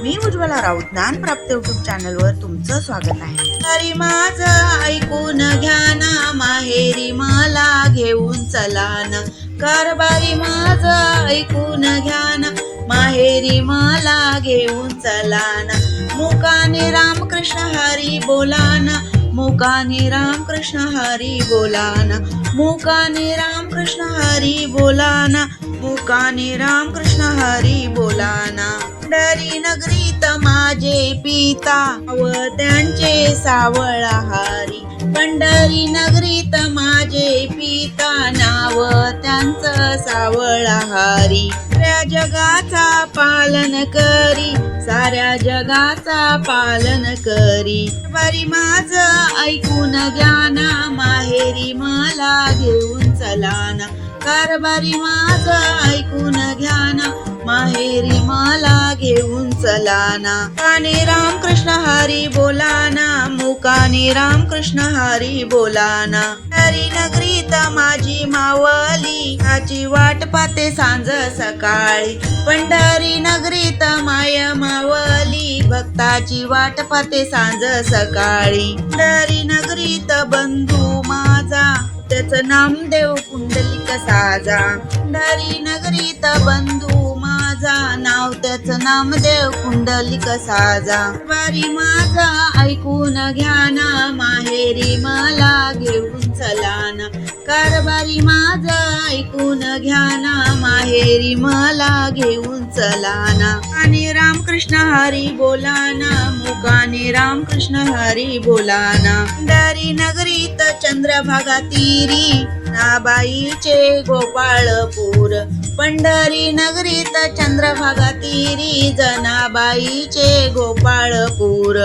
मी Ujjwala Raut ज्ञानप्राप्त YouTube चॅनलवर तुमचं स्वागत आहे. तरी माझं ऐकून घ्या ना, माहेरी मला घेऊन चला ना. कारभारी माझं ऐकून घ्या ना, माहेरी मला घेऊन चला ना. मुकाने रामकृष्ण हरी बोला ना, मुकाने रामकृष्ण हरी बोला ना. मुकाने रामकृष्ण हरी बोला ना, मुकाने रामकृष्ण हरी बोला ना. पंढरी नगरीत माझे पिता व त्यांचे सावळहारी. पंढरी नगरीत माझे पिता नाव त्यांचं सावळहारी. साऱ्या जगाचा पालन करी, साऱ्या जगाचा पालन करी. कारभारी माझं ऐकून घ्या ना, माहेरी मला घेऊन चला ना. कारभारी माझं ऐकून घ्या ना, माहेरी मला घेऊन चला ना. मुकाने रामकृष्ण हरी बोला ना, मुकाने रामकृष्ण हरी बोला ना. पंढरी नगरीत माझी मावली, त्याची वाट पाहते सांज सकाळी. पंढरी नगरीत माय मावली, भक्ताची वाट पाहते सांज सकाळी. पंढरी नगरीत बंधू माझा, त्याचं नामदेव कुंडलिक साजा. पंढरी नगरीत बंधू माझा, नाव त्याचं नामदेव कुंडलिक साजा. कारभारी माझा ऐकून घ्या ना, माहेरी मला घेऊन चला ना. कारभारी माझं ऐकून घ्या ना, माहेरी मला घेऊन चला ना. मुकाने रामकृष्ण हरी बोला ना, मुकाने रामकृष्ण हरी बोला ना. पंढरी नगरीत चंद्रभागा तीरी, नाबाईचे गोपाळपूर. पंढरी नगरीत चंद्रभागा तीरी, जनाबाईचे गोपाळपूर.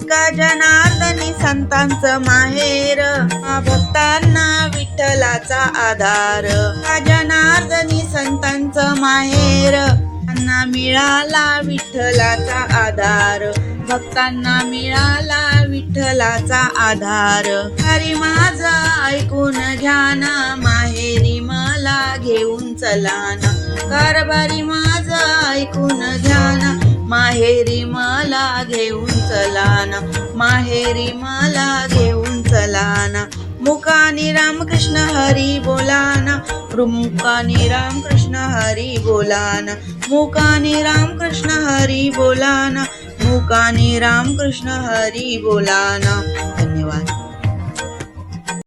का जनार्दनी संतांचं माहेर, भक्तांना विठ्ठलाचा आधार. का जनार्दनी संतांचं माहेर, त्यांना मिळाला विठ्ठलाचा आधार. भक्तांना मिळाला विठ्ठलाचा आधार. हरी माझं ऐकून घ्या ना, माहेरी मला घेऊन चला ना. कारभारी माझं ऐकून घ्या ना, माहेरी मला घेऊन चला ना. माहेरी मला घेऊन चला ना. मुकाने रामकृष्ण हरी बोला ना, मुकाने रामकृष्ण हरी बोला ना. मुकाने रामकृष्ण हरी बोला ना, मुकाने रामकृष्ण हरी बोला ना.